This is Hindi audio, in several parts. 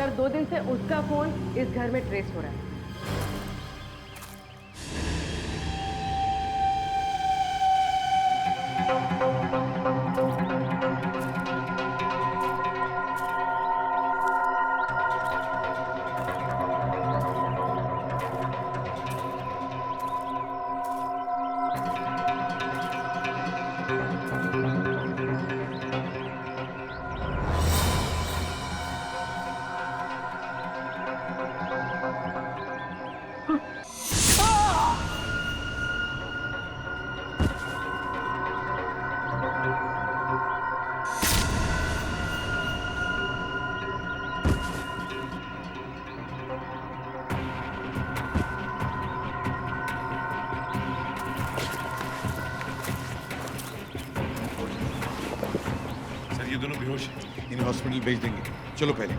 मतलब 2 दिन से उसका फोन इस घर में ट्रेस हो रहा है। सर ये दोनों बेहोश हैं। इन्हें हॉस्पिटल भेज देंगे। चलो पहले।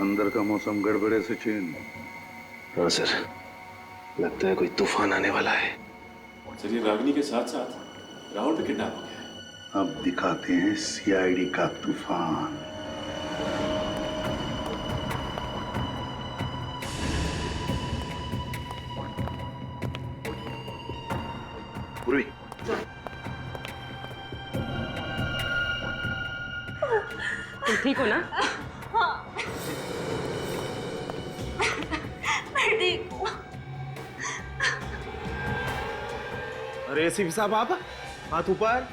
अंदर का मौसम गड़बड़े सचिन। हाँ सर, लगता है कोई तूफान आने वाला है। सर ये रागिनी के साथ साथ राहुल भी किडनैप हो गया है। अब दिखाते हैं सीआईडी का तूफान। पूर्वी, तुम ठीक हो ना? मैं ठीक हूँ। अरे एसीपी साहब, आप हाथ ऊपर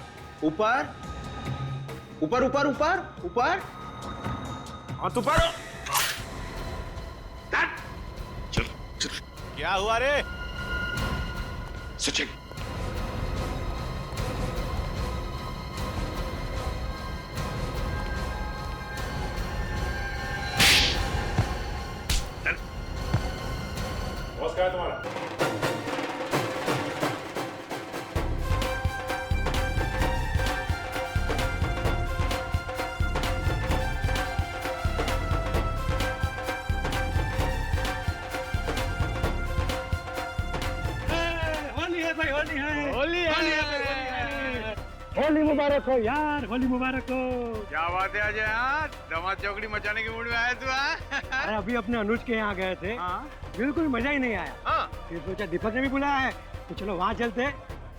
ऊपर ऊपर ऊपर ऊपर ऊपर, हाथ ऊपर। चल चल। क्या हुआ रे? सचिन बॉस क्या है तुम्हारा? होली है भाई, होली है, होली है, होली है। होली मुबारक हो यार, होली मुबारक हो। क्या बात है अजय, यार धमाल चौकड़ी मचाने के मूड में आया तू? अरे अभी अपने अनुज के यहाँ गए थे, बिल्कुल मजा ही नहीं आया। फिर सोचा दीपक ने भी बुलाया है तो चलो वहाँ चलते हैं,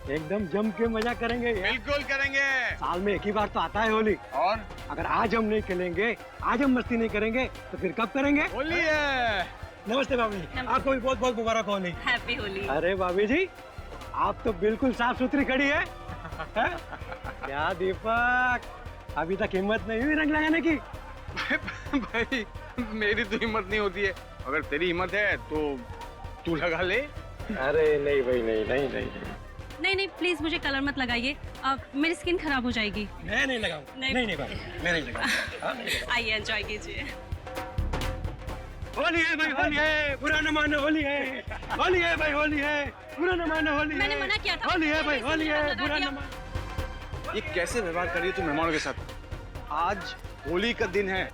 एकदम जम के मजा करेंगे। बिल्कुल करेंगे। साल में एक ही बार तो आता है होली, और अगर आज हम नहीं खेलेंगे, आज हम मस्ती नहीं करेंगे तो फिर कब करेंगे? होली है। नमस्ते भाभी जी, आपको भी बहुत बहुत मुबारक होली। हैप्पी होली। अरे भाभी जी, आप तो बिल्कुल साफ सुथरी खड़ी है। हैं? क्या दीपक, अभी तक हिम्मत नहीं हुई रंग लगाने की? भाई मेरी तो हिम्मत नहीं होती है, अगर तेरी हिम्मत है तो तू लगा ले। अरे नहीं भाई, नहीं नहीं नहीं नहीं नहीं प्लीज मुझे कलर मत लगाइए, मेरी स्किन खराब हो जाएगी। मैं नहीं लगाऊंगा। नहीं। नहीं नहीं भाई, मैं नहीं लगाऊंगा। आइए एंजॉय कीजिए। होली है भाई, होली है, बुरा न मानो, होली है, होली है भाई, होली है, बुरा न मानो, होली है। मैंने मना किया था। होली है भाई, मैंने होली है, लगा बुरा दिया। न मानो। ये कैसे व्यवहार कर रही है तू मेहमानों के साथ? आज होली का दिन है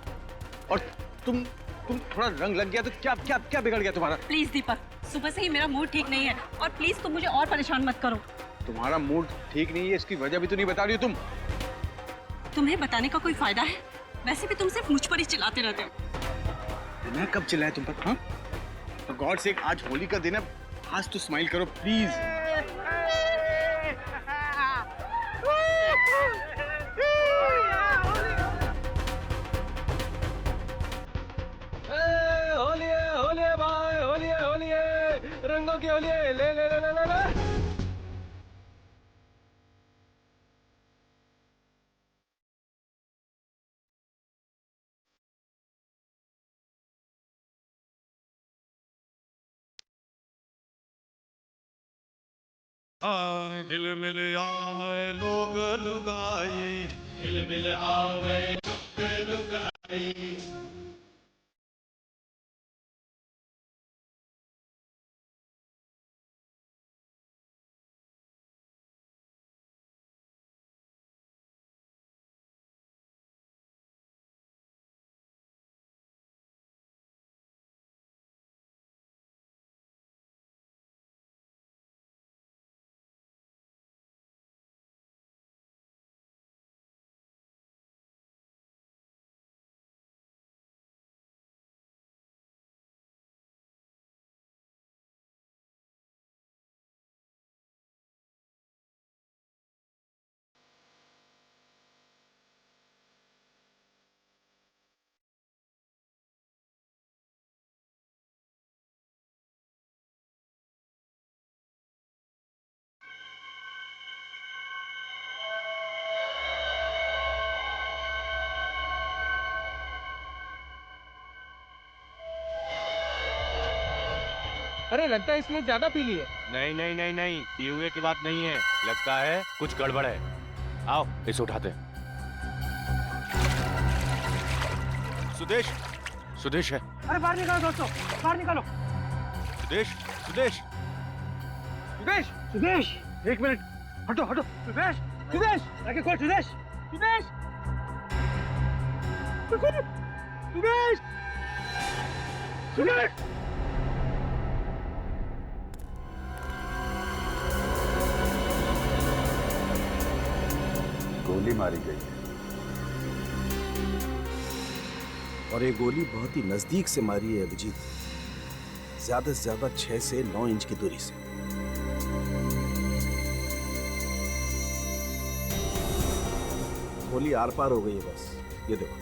और तुम थोड़ा रंग लग गया तो क्या क्या क्या बिगड़ गया तुम्हारा? प्लीज दीपक, सुबह से ही मेरा मूड ठीक नहीं है और प्लीज तुम मुझे और परेशान मत करो। तुम्हारा मूड ठीक नहीं है, इसकी वजह भी तो नहीं बता रही हो तुम। तुम्हें बताने का कोई फायदा है? वैसे भी तुम सिर्फ मुझ पर ही चिल्लाते रहते हो। मैं कब चिल्लाया तुम पर? हाँ, तो गॉड से आज होली का दिन है, आज तो स्माइल करो प्लीज। होली है, होली है भाई, होली है, होली है, रंगों की होली है, ले ले ले ले ले ले। अरे लगता है इसने ज्यादा पी ली है। नहीं नहीं नहीं नहीं, पी हुए की बात नहीं है, लगता है कुछ गड़बड़ है। आओ इसे उठाते हैं। सुदेश, सुदेश है। अरे बाहर निकालो दोस्तों, बाहर निकालो। सुदेश, सुदेश, सुदेश, सुदेश, एक मिनट, हटो हटो। सुदेश, सुदेश, आगे खोल। सुदेश, सुदेश, सुदेश, सुदेश। गोली मारी गई है और ये गोली बहुत ही नजदीक से मारी है अभिजीत, ज्यादा से ज्यादा 6 से 9 इंच की दूरी से। गोली आर पार हो गई है बस, ये देखो।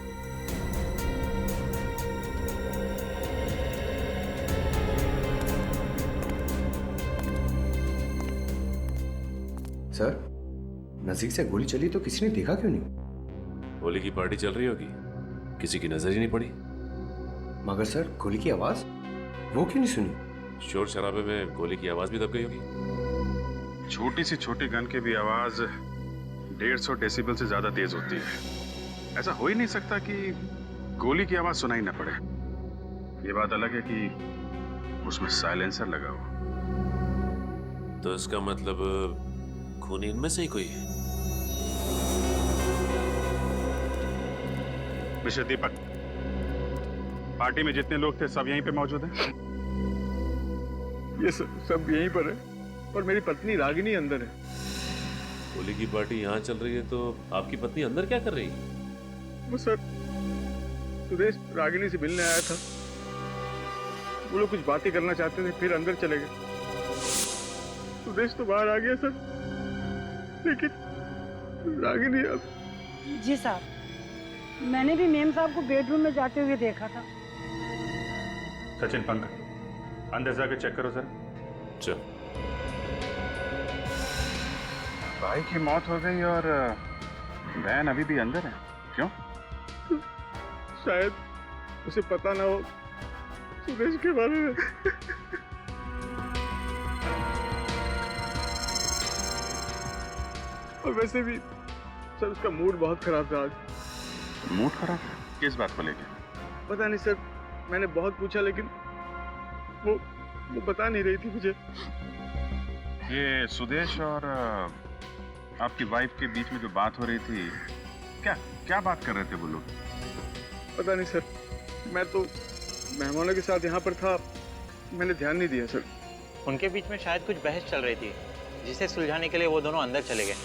सर, नजदीक से गोली चली तो किसी ने देखा क्यों नहीं? होली की पार्टी चल रही होगी, किसी की नजर ही नहीं पड़ी। मगर सर, गोली की आवाज वो क्यों नहीं सुनी? शोर शराबे में गोली की आवाज भी दब गई होगी। छोटी सी छोटी गन की भी आवाज 150 डेसिबल से ज्यादा तेज होती है। ऐसा हो ही नहीं सकता कि गोली की आवाज सुनाई ना पड़े। ये बात अलग है कि उसमें साइलेंसर लगा हो। तो इसका मतलब खूनी इनमें से ही कोई है। मिस्टर दीपक, पार्टी में जितने लोग थे सब यहीं पे मौजूद हैं? ये सब यहीं पर है और मेरी पत्नी रागिनी अंदर है। होली की पार्टी यहाँ चल रही है तो आपकी पत्नी अंदर क्या कर रही है? वो सर, सुदेश रागिनी से मिलने आया था। वो लोग कुछ बातें करना चाहते थे, फिर अंदर चले गए। सुदेश तो बाहर आ गया सर, लेकिन रागिनी अब। जी साहब, मैंने भी मेम साहब को बेडरूम में जाते हुए देखा था। सचिन, पंकज, अंदर जाके चेक करो सर। चल। भाई की मौत हो गई और बहन अभी भी अंदर है, क्यों? शायद उसे पता ना हो सुदेश के बारे में। और वैसे भी सर, उसका मूड बहुत खराब था आज। मूड खराब? किस बात को लेकर? पता नहीं सर, मैंने बहुत पूछा लेकिन वो बता नहीं रही थी मुझे। ये सुदेश और आपकी वाइफ के बीच में जो बात हो रही थी, क्या बात कर रहे थे वो लोग? पता नहीं सर, मैं तो मेहमानों के साथ यहाँ पर था, मैंने ध्यान नहीं दिया सर। उनके बीच में शायद कुछ बहस चल रही थी, जिसे सुलझाने के लिए वो दोनों अंदर चले गए।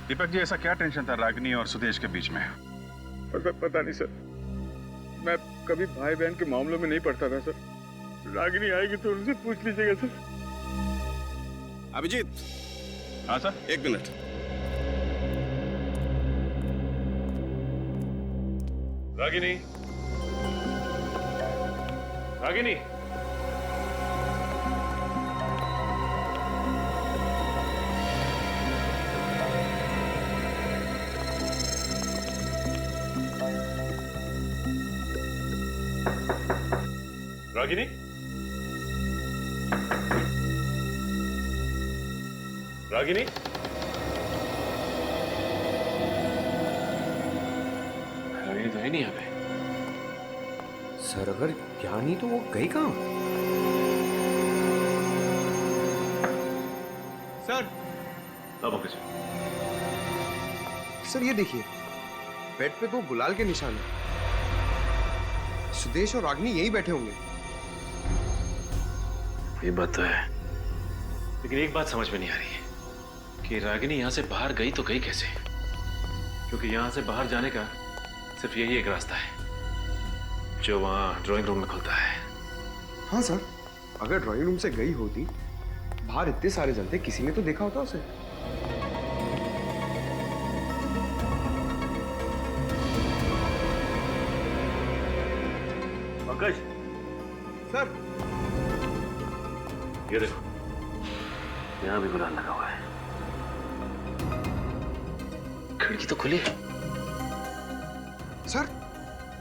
दीपक जी, ऐसा क्या टेंशन था रागिनी और सुदेश के बीच में? पता नहीं सर, मैं कभी भाई बहन के मामलों में नहीं पड़ता था सर। रागिनी आएगी तो उनसे पूछ लीजिएगा सर। अभिजीत। हाँ सर। 1 मिनट। रागिनी, रागिनी, रागिनी, रागिनी, रागिनी तो है नहीं यहाँ पे। सर अगर यहाँ नहीं तो वो गई कहाँ? सर अब ओके सर। सर ये देखिए, बेड पे 2 गुलाल के निशान हैं। सुदेश और रागिनी यहीं बैठे होंगे। ये बात तो है, लेकिन एक बात समझ में नहीं आ रही है कि रागिनी यहाँ से बाहर गई तो गई कैसे? क्योंकि यहाँ से बाहर जाने का सिर्फ यही एक रास्ता है जो वहाँ ड्राइंग रूम में खुलता है। हाँ सर, अगर ड्राइंग रूम से गई होती, बाहर इतने सारे जन थे, किसी ने तो देखा होता उसे। पंकज, सर ये देखो, यहाँ भी गुलाल लगा हुआ है। खिड़की तो खुली है। सर,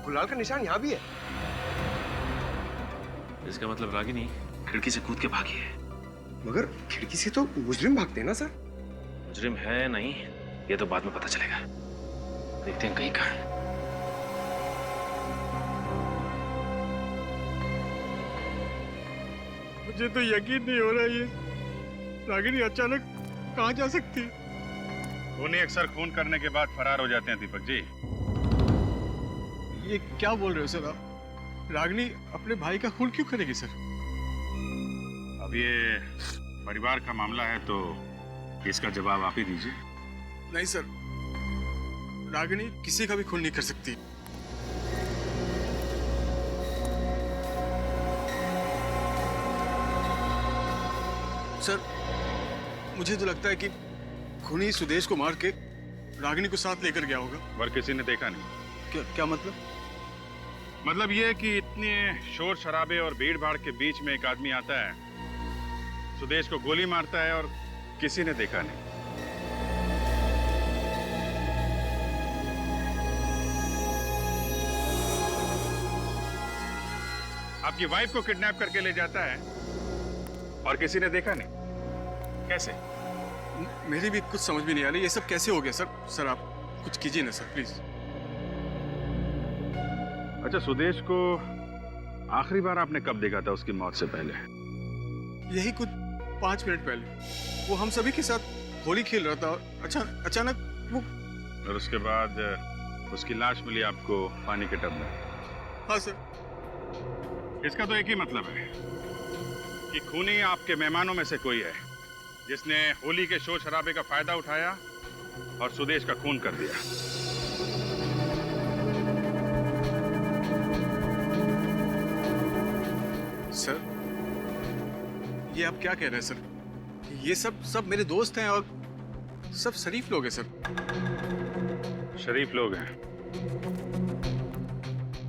गुलाल का निशान यहाँ भी है। इसका मतलब रागिनी खिड़की से कूद के भागी है। मगर खिड़की से तो मुजरिम भागते हैं ना सर? मुजरिम है नहीं, ये तो बाद में पता चलेगा। देखते हैं कहीं कहाँ है। मुझे तो यकीन नहीं हो रहा ये रागिनी अचानक कहाँ जा सकती है। खूनी अक्सर खून करने के बाद फरार हो जाते हैं दीपक जी। ये क्या बोल रहे हो सर आप? रागिनी अपने भाई का खून क्यों करेगी सर? अब ये परिवार का मामला है तो इसका जवाब आप ही दीजिए। नहीं सर, रागिनी किसी का भी खून नहीं कर सकती। सर, मुझे तो लगता है कि खूनी सुदेश को मार के रागिनी को साथ लेकर गया होगा। पर किसी ने देखा नहीं। क्या मतलब? मतलब ये कि इतने शोर शराबे और भीड़ भाड़ के बीच में एक आदमी आता है, सुदेश को गोली मारता है और किसी ने देखा नहीं। आपकी वाइफ को किडनैप करके ले जाता है और किसी ने देखा नहीं। कैसे? मेरी भी कुछ समझ में नहीं आ रही, ये सब कैसे हो गया सर? सर आप कुछ कीजिए ना सर, प्लीज। अच्छा, सुदेश को आखिरी बार आपने कब देखा था उसकी मौत से पहले? यही कुछ 5 मिनट पहले। वो हम सभी के साथ होली खेल रहा था और अचानक वो। और उसके बाद उसकी लाश मिली आपको पानी के टब में। हाँ सर। इसका तो एक ही मतलब है कि खूनी आपके मेहमानों में से कोई है जिसने होली के शोर शराबे का फायदा उठाया और सुदेश का खून कर दिया। सर, ये आप क्या कह रहे हैं सर? ये सब मेरे दोस्त हैं और सब शरीफ लोग हैं सर। शरीफ लोग हैं।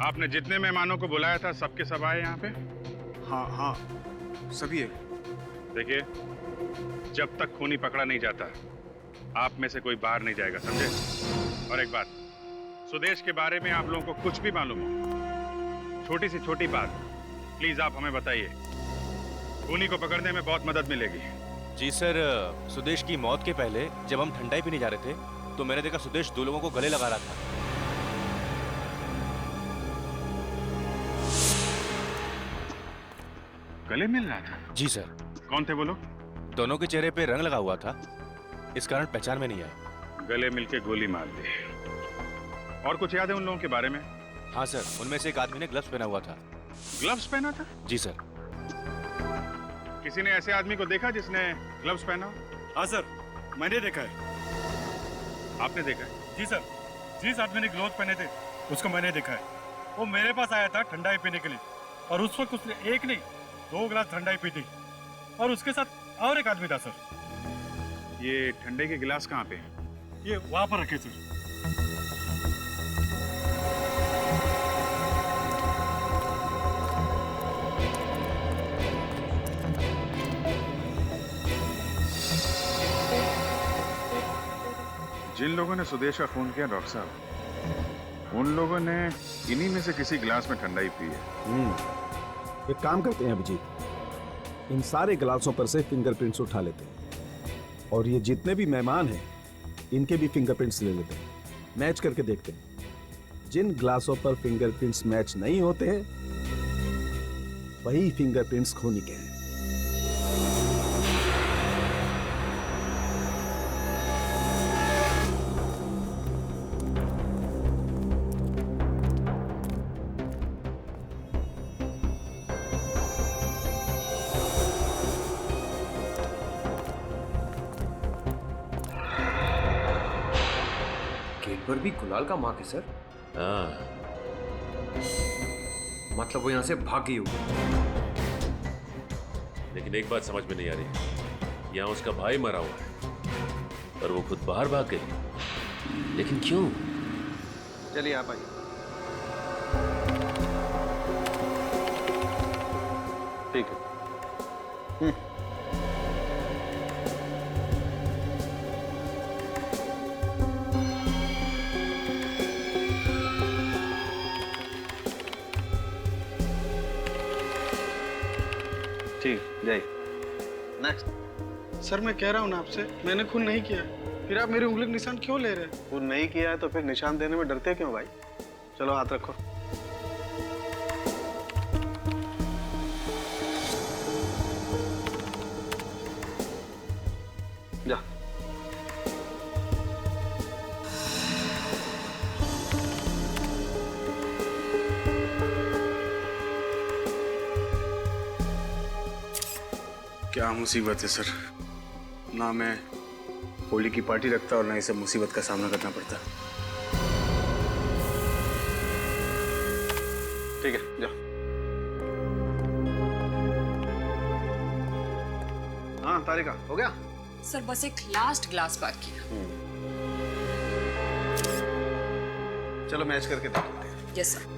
आपने जितने मेहमानों को बुलाया था सबके सब आए यहाँ पे? हाँ, सभी है। देखिए, जब तक खूनी पकड़ा नहीं जाता आप में से कोई बाहर नहीं जाएगा, समझे? और एक बात, सुदेश के बारे में आप लोगों को कुछ भी मालूम हो, छोटी से छोटी बात, प्लीज आप हमें बताइए। खूनी को पकड़ने में बहुत मदद मिलेगी। जी सर, सुदेश की मौत के पहले जब हम ठंडाई पीने जा रहे थे तो मैंने देखा सुदेश 2 लोगों को गले लगा रहा था। गले मिल रहा था? जी सर। कौन थे वो लोग? दोनों के चेहरे पे रंग लगा हुआ था, इस कारण पहचान में नहीं आया। गले मिलके गोली मार दी। और कुछ याद है उन लोगों के बारे में? हाँ सर, उनमें से एक आदमी ने ग्लव्स पहना हुआ था। ग्लव्स पहना था? जी सर। किसी ने ऐसे आदमी को देखा जिसने ग्लव्स पहना? हाँ सर, मैंने देखा है। आपने देखा है? जी सर, जिस आदमी ने ग्लोव्स पहने थे उसको मैंने देखा है। वो मेरे पास आया था ठंडाई पीने के लिए और उस वक्त उसने 1 नहीं 2 गिलास ठंडाई पी थी और उसके साथ और एक आदमी था सर। ये ठंडे के गिलास कहाँ पे हैं? ये वहां पर रखे सर। जिन लोगों ने सुदेश का खून किया डॉक्टर साहब, उन लोगों ने इन्हीं में से किसी गिलास में ठंडाई पी है। एक काम करते हैं अभिजीत, इन सारे गिलासों पर से फिंगरप्रिंट्स उठा लेते हैं और ये जितने भी मेहमान हैं इनके भी फिंगरप्रिंट्स ले लेते हैं, मैच करके देखते हैं। जिन ग्लासों पर फिंगरप्रिंट्स मैच नहीं होते हैं वही फिंगरप्रिंट्स खूनी के हैं। गेट पर भी गुलाल का मार्क है सर। हाँ, मतलब वो यहाँ से भाग गई होगी। लेकिन एक बात समझ में नहीं आ रही, यहाँ उसका भाई मरा हुआ है और वो खुद बाहर भाग गई, लेकिन क्यों? चलिए आप आइए। ठीक है। ठीक, जाइए। नेक्स्ट। सर मैं कह रहा हूँ ना आपसे, मैंने खून नहीं किया है, फिर आप मेरी उंगली का निशान क्यों ले रहे हैं? खून नहीं किया है तो फिर निशान देने में डरते क्यों भाई? चलो हाथ रखो। जा। क्या मुसीबत है सर, ना मैं होली की पार्टी रखता और ना इसे मुसीबत का सामना करना पड़ता। ठीक है, जाओ। हाँ तारिका, हो गया? सर बस एक लास्ट ग्लास बाकी है। चलो मैच करके देखते हैं। Yes sir.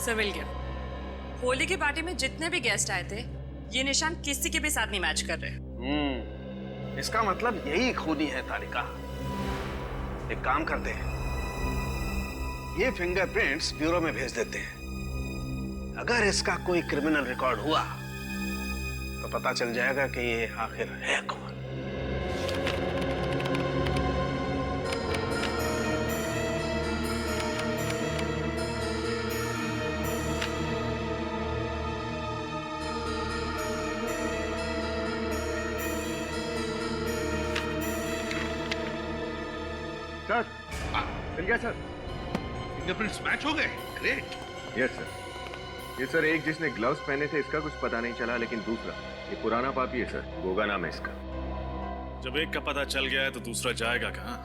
सर मिल गया। होली की पार्टी में जितने भी गेस्ट आए थे ये निशान किसी के भी साथ नहीं मैच कर रहे। इसका मतलब यही खूनी है तारिका। एक काम करते हैं, ये फिंगरप्रिंट्स ब्यूरो में भेज देते हैं। अगर इसका कोई क्रिमिनल रिकॉर्ड हुआ तो पता चल जाएगा कि ये आखिर है कौन। सर, मिल गया सर। फिंगरप्रिंट्स मैच हो गए। ग्रेट। Yes sir. ये सर एक जिसने ग्लव्स पहने थे इसका कुछ पता नहीं चला, लेकिन दूसरा ये पुराना पापी है सर, गोगा नाम है इसका। जब एक का पता चल गया है तो दूसरा जाएगा कहाँ?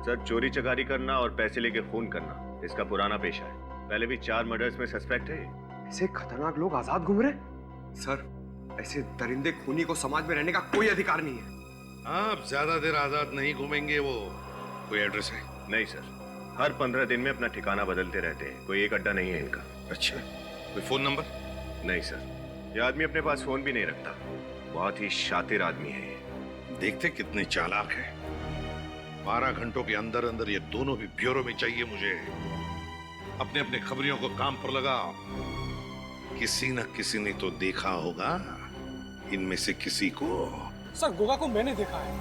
सर चोरी चकारी करना और पैसे लेके खून करना इसका पुराना पेशा है। पहले भी 4 मर्डर्स में सस्पेक्ट है। ऐसे खतरनाक लोग आजाद घूम रहे? सर ऐसे दरिंदे खूनी को समाज में रहने का कोई अधिकार नहीं है। आप ज्यादा देर आजाद नहीं घूमेंगे। वो कोई एड्रेस है? नहीं सर, हर 15 दिन में अपना ठिकाना बदलते रहते हैं, कोई एक अड्डा नहीं है इनका। अच्छा, कोई फोन नंबर? नहीं सर, ये आदमी अपने पास फोन भी नहीं रखता। बहुत ही शातिर आदमी है ये। देखते कितने चालाक है। 12 घंटों के अंदर अंदर ये दोनों भी ब्यूरो में चाहिए मुझे। अपने अपने खबरियों को काम पर लगाओ। किसी न किसी ने तो देखा होगा इनमें से किसी को। सर गोगा को मैंने देखा है।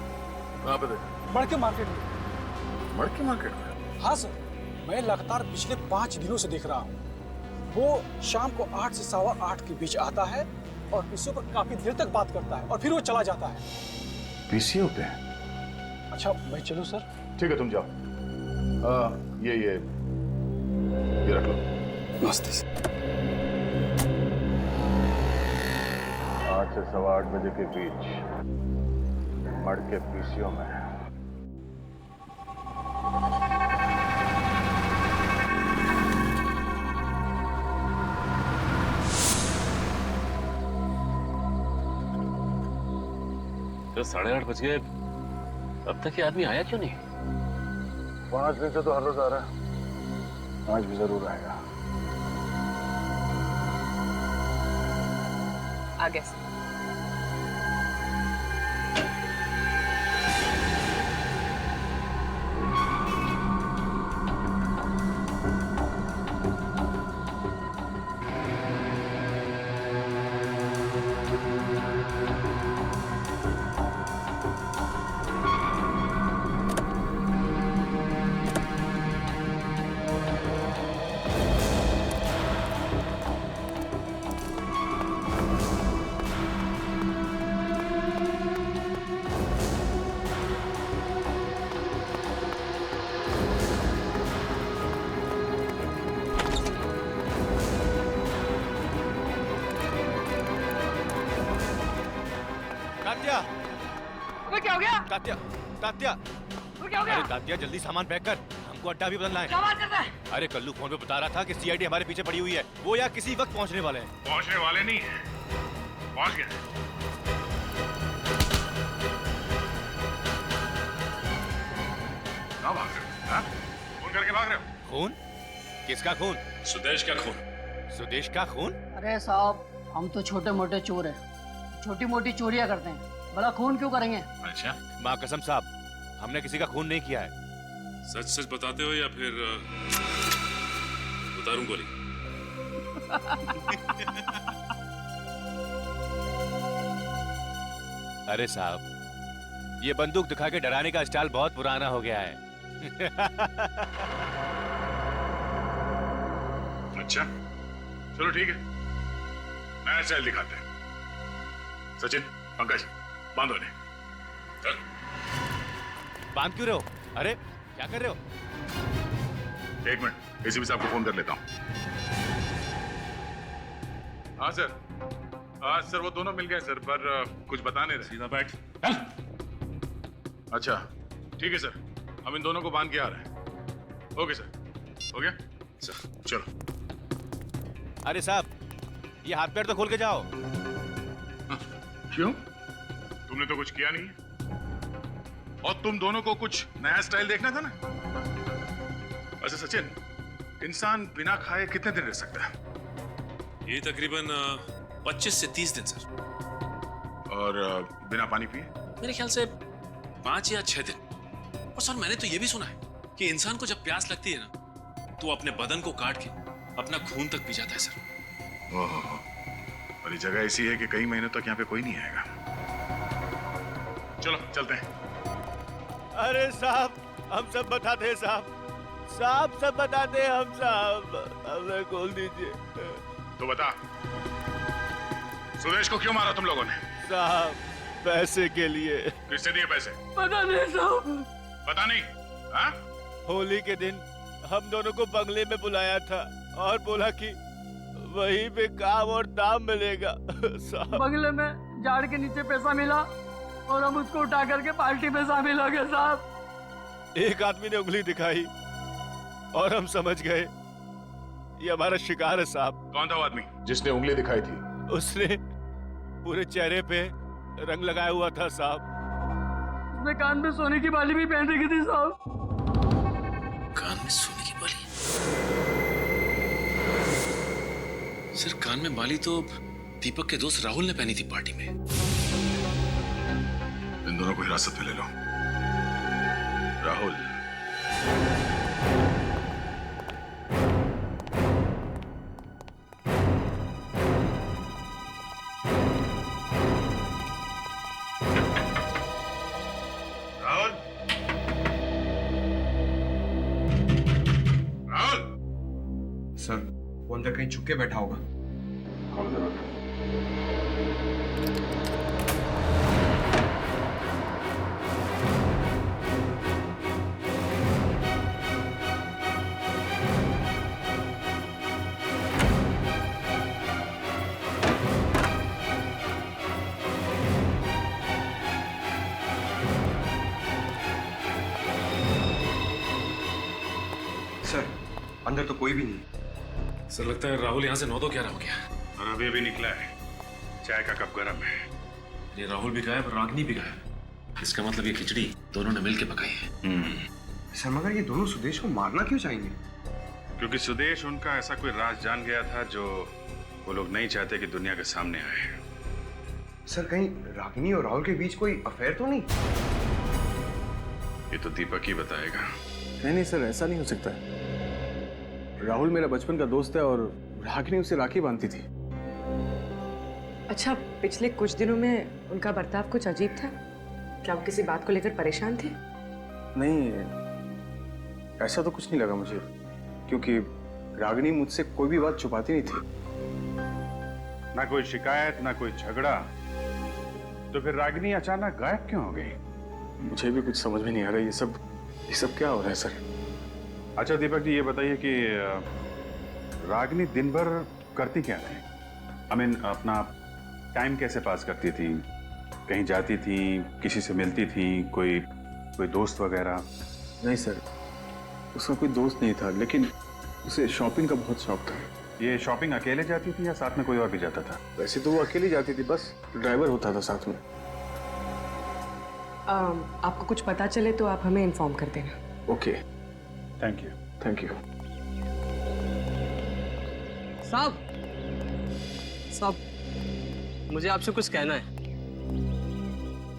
कहाँ पे देखा? मड़के मार्केट में। मड़के मार्केट में? हाँ सर, मैं लगातार पिछले 5 दिनों से देख रहा हूँ। वो शाम को 8 से 8:15 के बीच आता है और पीसीओ पर काफी देर तक बात करता है और फिर वो चला जाता है। पीसीओ पे? अच्छा मैं चलूँ सर? ठीक है तुम जाओ। ये रख लो। नमस्ते सर। 8 से 8:15 बजे के बीच मड़के पीसीओ में। तो 8:30 बज गए, अब तक ये आदमी आया क्यों नहीं? 5 दिन से तो हर रोज आ रहा है, आज भी जरूर आएगा। आगे से। क्या हो गया? तात्या, तात्या, क्या हो गया? अरे तात्या जल्दी सामान पैक कर, हमको अड्डा भी बदलना है। क्या बात करता है? अरे कल्लू फोन पे बता रहा था कि सीआईडी हमारे पीछे पड़ी हुई है, वो यहाँ किसी वक्त पहुँचने वाले हैं। पहुंचने वाले नहीं है, पहुंच गए। कहाँ भाग रहे हो? हाँ? फोन करके भाग रहे हो? खून? किसका खून? सुदेश का खून। सुदेश का खून? अरे साहब, हम तो छोटे मोटे चोर हैं, छोटी मोटी चोरियां करते हैं, बड़ा खून क्यों करेंगे? अच्छा, माँ कसम साहब, हमने किसी का खून नहीं किया है। सच सच बताते हो या फिर उतारूं गोली? अरे साहब, ये बंदूक दिखा के डराने का स्टाइल बहुत पुराना हो गया है। अच्छा, चलो ठीक है, नया स्टाइल दिखाते हैं। सचिन, पंकज, बांधो इन्हें। चल। बांध क्यों रहे हो? अरे क्या कर रहे हो? 1 मिनट, एसीपी साहब को फोन कर लेता हूँ। हाँ सर, आज सर वो दोनों मिल गए सर, पर कुछ बता नहीं रहे। सीधा बैठ। अच्छा ठीक है सर, हम इन दोनों को बांध के आ रहे हैं। ओके सर, हो गया सर, चलो। अरे साहब, ये हाथ पैर तो खोल के जाओ। क्यों? तुमने तो कुछ किया नहीं है, और तुम दोनों को कुछ नया स्टाइल देखना था ना। अच्छा सचिन, इंसान बिना खाए कितने दिन रह सकता है? ये तकरीबन 25 से 30 दिन सर। और बिना पानी पिए? मेरे ख्याल से 5 या 6 दिन। और सर मैंने तो ये भी सुना है कि इंसान को जब प्यास लगती है ना, तो वो अपने बदन को काट के अपना खून तक पी जाता है सर। ओहो, और ये जगह ऐसी है कि कई महीनों तक यहाँ पे कोई नहीं आएगा। चलो चलते हैं। अरे साहब, हम सब बताते हैं साहब, साहब सब बताते हैं हम साहब, हमें खोल दीजिए। तो बता, सुदेश को क्यों मारा तुम लोगों ने? साहब पैसे के लिए। किससे दिए पैसे? पता नहीं साहब। पता नहीं? हाँ? होली के दिन हम दोनों को बंगले में बुलाया था और बोला कि वहीं पे काम और दाम मिलेगा। साहब बंगले में झाड़ के नीचे पैसा मिला और हम उसको उठा करके पार्टी में शामिल हो गए साहब। एक आदमी ने उंगली दिखाई और हम समझ गए ये हमारा शिकार है साहब। कौन था वो आदमी जिसने उंगली दिखाई थी? उसने पूरे चेहरे पे रंग लगाया हुआ था साहब। उसने कान में सोने की बाली भी पहन रखी थी साहब। कान में सोने की बाली? सर कान में बाली तो दीपक के दोस्त राहुल ने पहनी थी पार्टी में। इन दोनों को हिरासत में ले लो। राहुल, राहुल, राहुल। सर, वो अंदर कहीं छुप के बैठा होगा। खोलो दरवाजा। सर, अंदर तो कोई भी नहीं। सर लगता है राहुल यहाँ से 9 तो 11 हो गया। और अभी अभी निकला है, चाय का कप गर्म है। ये राहुल भी गायब, रागनी भी गायब। इसका मतलब ये खिचड़ी दोनों ने मिलके पकाई है। सर मगर ये दोनों सुदेश को मारना क्यों चाहेंगे? क्योंकि सुदेश उनका ऐसा कोई राज जान गया था जो वो लोग नहीं चाहते कि दुनिया के सामने आए। सर कहीं रागिनी और राहुल के बीच कोई अफेयर तो नहीं? ये तो दीपक ही बताएगा। नहीं सर, ऐसा नहीं हो सकता है। राहुल मेरा बचपन का दोस्त है और रागिनी उसे राखी बांधती थी। अच्छा, पिछले कुछ दिनों में उनका बर्ताव कुछ अजीब था। क्या वो किसी बात को लेकर परेशान थे? नहीं, ऐसा तो कुछ नहीं लगा मुझे, क्योंकि रागिनी मुझसे कोई भी बात छुपाती नहीं थी। ना कोई शिकायत, ना कोई झगड़ा। तो फिर रागिनी अचानक गायब क्यों हो गई? मुझे भी कुछ समझ में नहीं आ रहा। ये सब क्या हो रहा है सर? अच्छा दीपक जी, ये बताइए कि रागिनी दिन भर करती क्या थी? अपना टाइम कैसे पास करती थी? कहीं जाती थी, किसी से मिलती थी, कोई दोस्त वगैरह? नहीं सर, उसका कोई दोस्त नहीं था, लेकिन उसे शॉपिंग का बहुत शौक था। ये शॉपिंग अकेले जाती थी या साथ में कोई और भी जाता था? वैसे तो वो अकेली जाती थी, बस ड्राइवर होता था साथ में। आपको कुछ पता चले तो आप हमें इन्फॉर्म कर देना। Okay, thank you. Thank you. साहब, मुझे आपसे कुछ कहना है।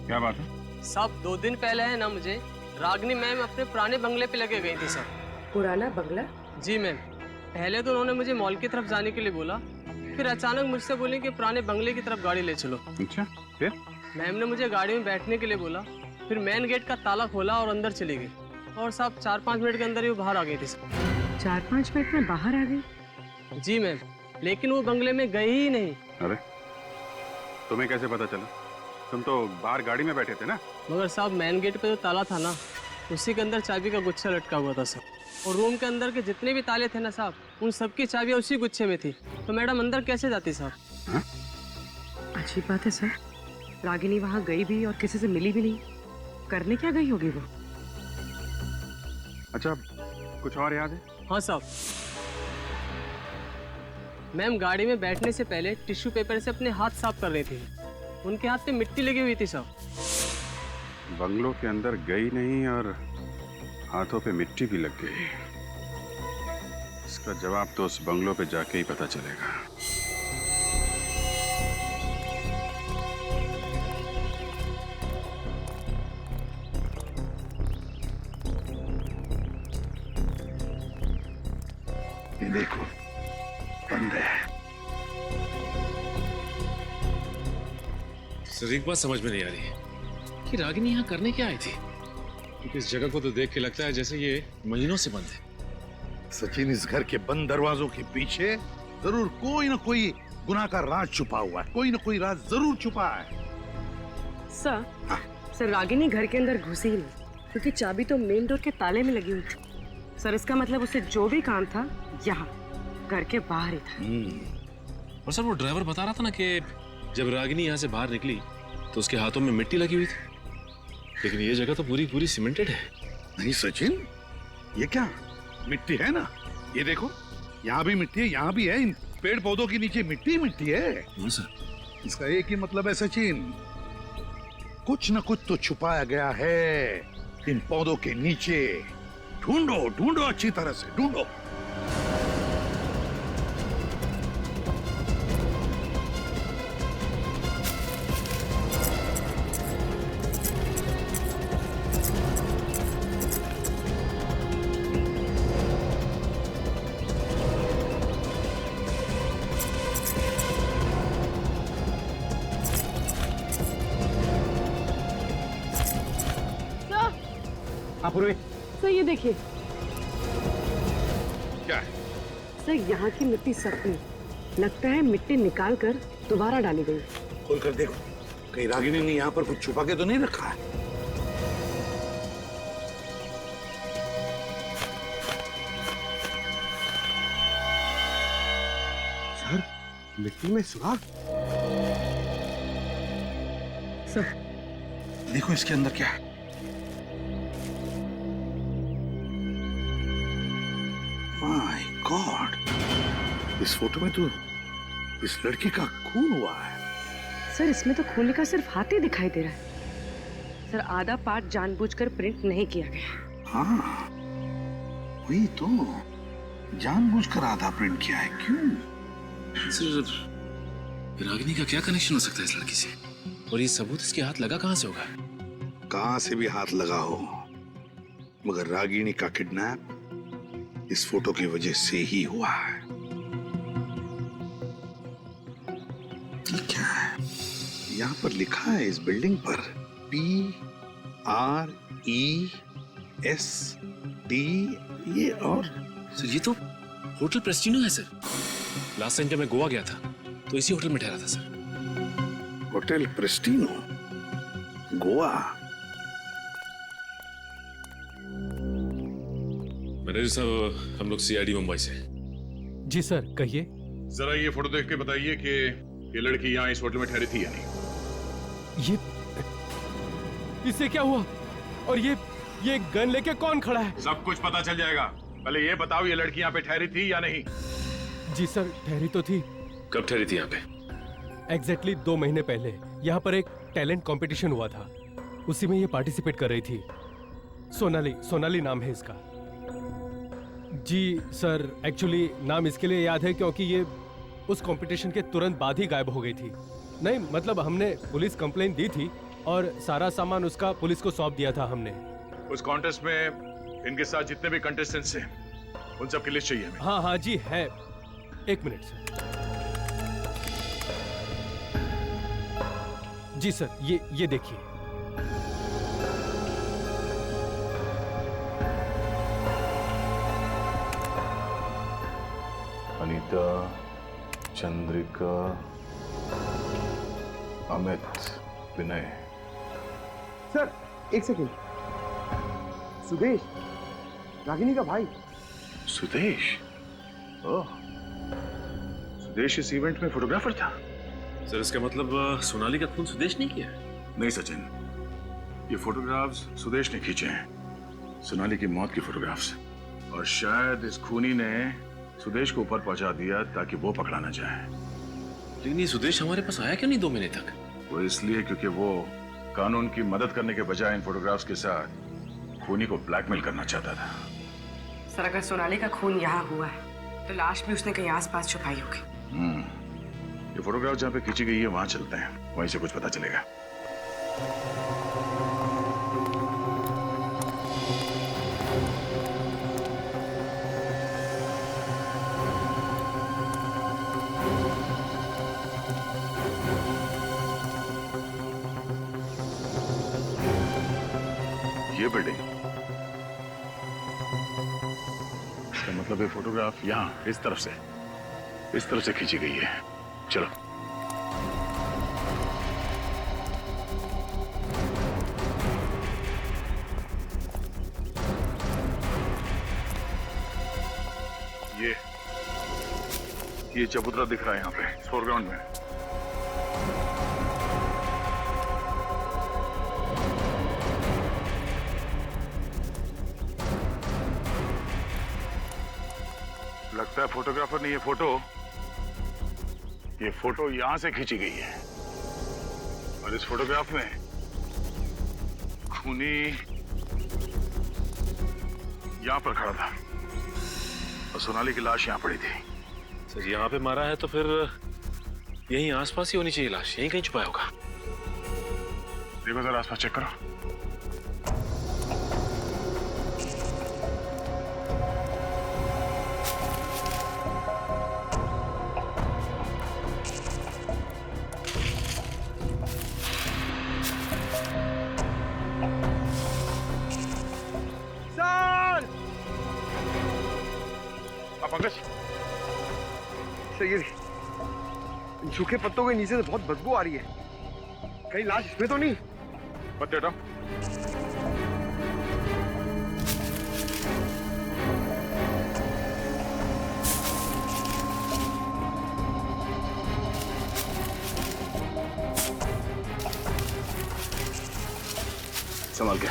क्या बात है? साहब 2 दिन पहले है ना, मुझे रागिनी मैम अपने पुराने बंगले पे लेके गई थी सर। पुराना बंगला? जी मैम। पहले तो उन्होंने मुझे मॉल की तरफ जाने के लिए बोला, फिर अचानक मुझसे बोली कि पुराने बंगले की तरफ गाड़ी ले चलो। अच्छा, फिर? मैम ने मुझे गाड़ी में बैठने के लिए बोला, फिर मेन गेट का ताला खोला और अंदर चली गई। और साहब 4-5 मिनट के अंदर ही वो बाहर आ गई थी सर। 4-5 मिनट में बाहर आ गई? जी मैम, लेकिन वो बंगले में गई ही नहीं। अरे, तुम्हें कैसे पता चला? तुम तो बाहर गाड़ी में बैठे थे ना? मगर साहब मेन गेट पे जो ताला था ना, उसी के अंदर चाबी का गुच्छा लटका हुआ था सर। और रूम के अंदर के जितने भी ताले थे ना साहब, उन सबकी चाबियां उसी गुच्छे में थी। तो मैडम अंदर कैसे जाती साहब? अजीब बात है सर। रागिनी वहां गई भी और किसी से मिली भी नहीं। करने क्या गई होगी वो? अच्छा, कुछ और याद है? हाँ साहब, मैम गाड़ी में बैठने से पहले टिश्यू पेपर से अपने हाथ साफ कर रही थी। उनके हाथ पे मिट्टी लगी हुई थी साहब। बंगलों के अंदर गई नहीं और हाथों पे मिट्टी भी लग गई। इसका जवाब तो उस बंगलों पे जाके ही पता चलेगा। ये देखो, बंद है। सर एक बात समझ में नहीं आ रही कि रागिनी यहाँ करने क्या आई थी, क्योंकि इस जगह को तो देख के लगता है जैसे ये महीनों से बंद है। सचिन, इस घर के बंद दरवाजों के पीछे जरूर कोई ना कोई गुनाह का राज छुपा हुआ है। कोई ना कोई राज जरूर छुपा है। सर, रागिनी घर के अंदर घुसी ही नहीं, क्योंकि चाबी तो मेन डोर के ताले में लगी हुई थी। सर, इसका मतलब उसे जो भी काम था यहाँ घर के बाहर ही था। और सर वो ड्राइवर बता रहा था ना कि जब रागिनी यहाँ से बाहर निकली तो उसके हाथों में मिट्टी लगी हुई थी, लेकिन ये जगह तो पूरी सीमेंटेड है। नहीं सचिन, ये क्या मिट्टी है ना? ये देखो, यहाँ भी मिट्टी है, यहाँ भी है। इन पेड़ पौधों के नीचे मिट्टी मिट्टी है। हाँ सर। इसका एक ही मतलब है सचिन, कुछ न कुछ तो छुपाया गया है इन पौधों के नीचे। ढूंढो ढूंढो, अच्छी तरह से ढूंढो। सर ये देखिए। क्या है? सर, यहाँ की मिट्टी सख्त लगता है मिट्टी निकाल कर दोबारा डाली गई। खोल कर देखो, कहीं रागिनी ने यहाँ पर कुछ छुपा के तो नहीं रखा है। सर, मिट्टी में सुराख। सर, देखो इसके अंदर क्या है। माय गॉड, इस फोटो में तो इस लड़की का खून हुआ है। सर इसमें तो खूनी का सिर्फ हाथ ही दिखाई दे रहा है। सर आधा पार्ट जानबूझकर प्रिंट नहीं किया गया। हाँ वही तो, जानबूझकर आधा प्रिंट किया है। क्यों? सर रागिनी का क्या कनेक्शन हो सकता है इस लड़की से? और ये सबूत इसके हाथ लगा कहां से होगा? कहां से भी हाथ लगा हो, मगर रागिनी का किडनैप इस फोटो की वजह से ही हुआ है। ये क्या है? यहाँ पर लिखा है इस बिल्डिंग पर PREST ये और सर ये तो होटल प्रेस्टिनो है सर। लास्ट टाइम जब मैं गोवा गया था तो इसी होटल में ठहरा था सर। होटल प्रेस्टिनो, गोवा। मैनेजर साहब, हम लोग सीआईडी मुंबई से। जी सर, कहिए। जरा ये फोटो देख के बताइए कि ये लड़की यहाँ इस होटल में ठहरी थी या नहीं। ये इससे क्या हुआ? और ये गन लेके कौन खड़ा है? सब कुछ पता चल जाएगा। पहले ये बताओ ये लड़की यहाँ पे ठहरी थी या नहीं। जी सर, ठहरी तो थी। कब ठहरी थी यहाँ पे? एग्जैक्टली 2 महीने पहले यहाँ पर एक टैलेंट कंपटीशन हुआ था, उसी में ये पार्टिसिपेट कर रही थी। सोनाली नाम है इसका। जी सर, एक्चुअली नाम इसके लिए याद है क्योंकि ये उस कंपटीशन के तुरंत बाद ही गायब हो गई थी। नहीं मतलब हमने पुलिस कंप्लेंट दी थी और सारा सामान उसका पुलिस को सौंप दिया था हमने। उस कॉन्टेस्ट में इनके साथ जितने भी कंटेस्टेंट्स हैं उन सब की लिस्ट चाहिए हमें। हाँ जी है। 1 मिनट सर। जी सर, ये देखिए। अनीता, चंद्रिका, अमित, विनय। Sir 1 second. सुदेश, रागिनी का भाई। सुदेश? ओह, सुदेश इस इवेंट में फोटोग्राफर था। सर इसका मतलब सोनाली का खून सुदेश नहीं किया? नहीं सचिन, ये फोटोग्राफ्स सुदेश ने खींचे हैं, सोनाली की मौत की फोटोग्राफ्स। और शायद इस खूनी ने सुदेश को ऊपर पहुंचा दिया ताकि वो पकड़ा ना जाए। लेकिन ये सुदेश हमारे पास आया क्यों नहीं 2 महीने तक? वो इसलिए क्योंकि वो कानून की मदद करने के बजाय इन फोटोग्राफ्स के साथ खूनी को ब्लैकमेल करना चाहता था। सर अगर सोनाली का खून यहाँ हुआ है तो लाश भी उसने कहीं आसपास छुपाई होगी। ये फोटोग्राफ जहाँ पे खींची गई है वहां चलते हैं, वहीं से कुछ पता चलेगा। ये बिल्डिंग, इसका मतलब ये फोटोग्राफ यहाँ इस तरफ से खींची गई है। चलो। ये चबूतरा दिख रहा है यहाँ पे फोरग्राउंड में। लगता है फोटोग्राफर ने ये फोटो यहां से खींची गई है। और इस फोटोग्राफ में खूनी यहां पर खड़ा था और सोनाली की लाश यहां पड़ी थी। सर यहाँ पे मारा है तो फिर यहीं आसपास ही होनी चाहिए लाश, यहीं कहीं छुपाया होगा। देखो जरा आसपास चेक करो। पंकज, सही, इन सूखे पत्तों के नीचे से बहुत बदबू आ रही है। कहीं लाश इसमें तो नहीं? पत्ते हटाओ। संभाल के।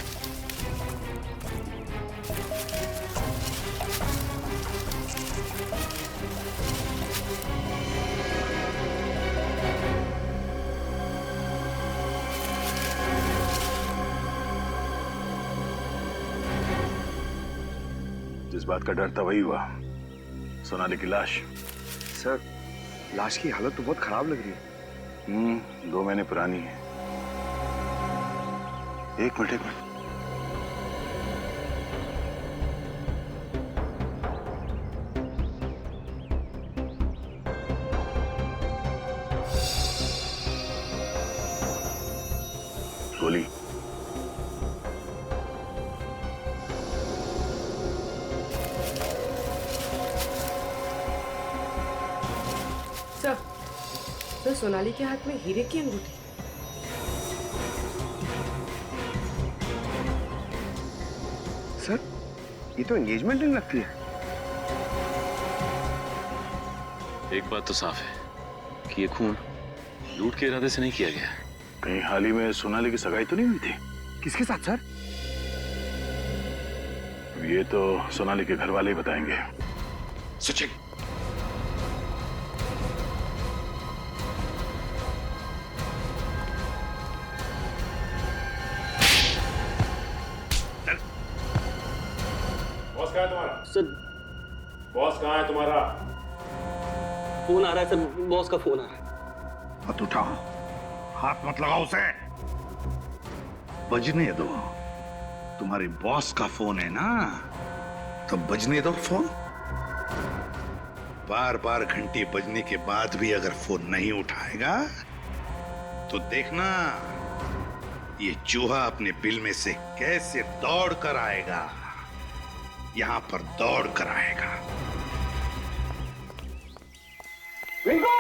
जिस बात का डर था वही हुआ, सोनाली की लाश। सर, लाश की हालत तो बहुत खराब लग रही है। 2 महीने पुरानी है। एक मिनट गोली। सर, सोनाली के हाथ में हीरे की अंगूठी। सर, ये तो एंगेजमेंट रिंग लगती है। एक बात तो साफ है कि ये खून लूट के इरादे से नहीं किया गया। कहीं हाल ही में सोनाली की सगाई तो नहीं हुई थी? किसके साथ सर? ये तो सोनाली के घर वाले ही बताएंगे। सचिन, बॉस कहाँ है तुम्हारा? सर, बॉस कहाँ है तुम्हारा? फोन आ रहा है सर, बॉस का फोन आ रहा है। हाथ उठाओ, हाथ मत लगाओ उसे। बजने दो, तुम्हारे बॉस का फोन है ना, तो बजने दो फोन। बार बार घंटी बजने के बाद भी अगर फोन नहीं उठाएगा तो देखना ये चूहा अपने बिल में से कैसे दौड़ कर आएगा, यहां पर दौड़ कर आएगा। रिंकू!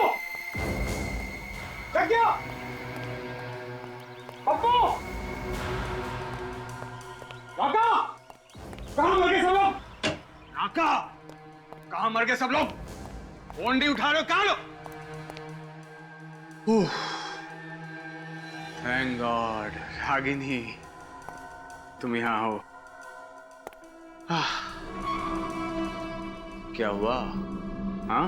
क्या? पप्पू! काका! कहां मर गए सब लोग? काका! कहां मर गए सब लोग? फोन नहीं उठा रहे हो, कहां लो? थैंक गॉड, रागिनी, तुम यहां हो। क्या हुआ? हाँ?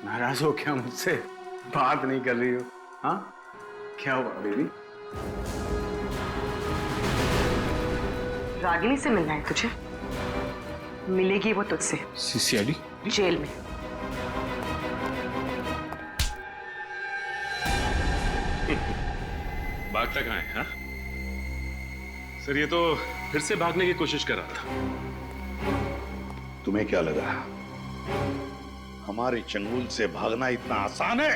नाराज हो क्या मुझसे? बात नहीं कर रही हो? हाँ? क्या हुआ बेबी? रागिनी से मिलना है तुझे? मिलेगी वो तुझसे सीसीआईडी जेल में। भागता कहाँ है? हाँ? सर, ये तो फिर से भागने की कोशिश कर रहा था। तुम्हें क्या लगा हमारे चंगुल से भागना इतना आसान है?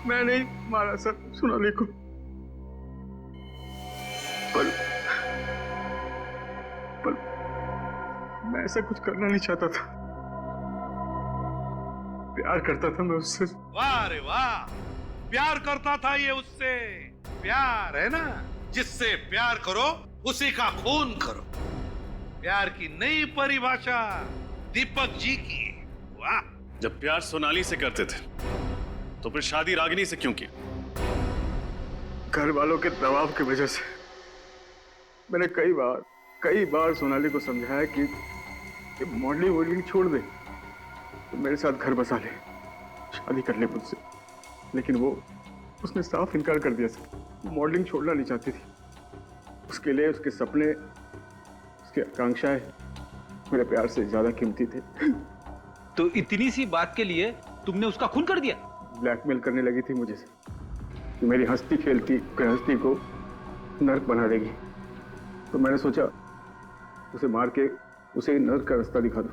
मैं नहीं मारा सर सोनाली को, पर मैं ऐसा कुछ करना नहीं चाहता था। प्यार करता था मैं उससे। वाह रे वाह, प्यार करता था ये उससे। प्यार है ना, जिससे प्यार करो उसी का खून करो। प्यार की नई परिभाषा दीपक जी की। वाह। जब प्यार सोनाली से करते थे तो फिर शादी रागिनी से क्यों की? घर वालों के दबाव की वजह से मैंने कई बार सोनाली को समझाया कि मॉडलिंग छोड़ दे, तो मेरे साथ घर बसा ले, शादी कर ले मुझसे। लेकिन उसने साफ इनकार कर दिया सर। मॉडलिंग छोड़ना नहीं चाहती थी। उसके लिए उसके सपने, उसकी आकांक्षाएं मेरे प्यार से ज्यादा कीमती थे। तो इतनी सी बात के लिए तुमने उसका खून कर दिया? ब्लैकमेल करने लगी थी मुझे कि मेरी हंसती खेलती गृहस्थी को नर्क बना देगी। तो मैंने सोचा उसे मार के उसे नर्क का रास्ता दिखा दो।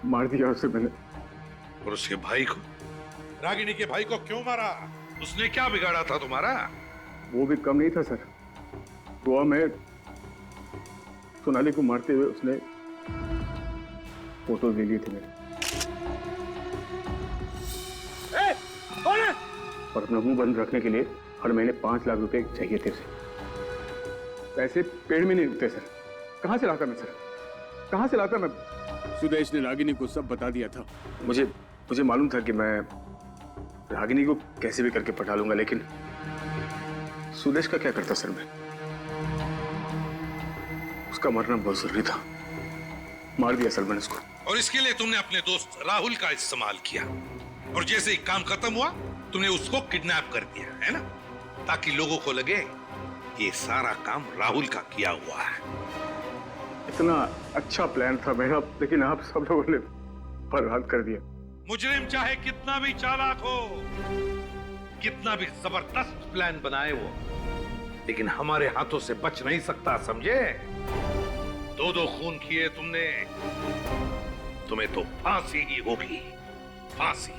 मार दिया उसे मैंने। और उसके भाई को, रागिनी के भाई को क्यों मारा? उसने क्या बिगाड़ा था तुम्हारा? वो भी कम नहीं था सर। गोवा में सोनाली को मारते हुए उसने फोटो ले लिए थे मेरे। और अपना मुंह बंद रखने के लिए हर महीने 5 लाख रुपए चाहिए थे उसे। पैसे पेड़ में नहीं उगते सर। कहां से लाता मैं सर? कहां से लाता मैं? सुदेश ने रागिनी को सब बता दिया था। मुझे मालूम था कि मैं रागिनी को कैसे भी करके पटा लूंगा, लेकिन सुदेश का क्या करता सर मैं? उसका मरना बहुत जरूरी था। मार दिया सर मैंने उसको। और इसके लिए तुमने अपने दोस्त राहुल का इस्तेमाल किया। और जैसे ही काम खत्म हुआ तुमने उसको किडनैप कर दिया, है ना? ताकि लोगों को लगे ये सारा काम राहुल का किया हुआ है। इतना अच्छा प्लान था मेरा, लेकिन आप सब लोगों ने बर्बाद कर दिया। मुजरिम चाहे कितना भी चालाक हो, कितना भी जबरदस्त प्लान बनाए वो, लेकिन हमारे हाथों से बच नहीं सकता, समझे? 2-2 खून किए तुमने, तुम्हें तो फांसी ही होगी, फांसी।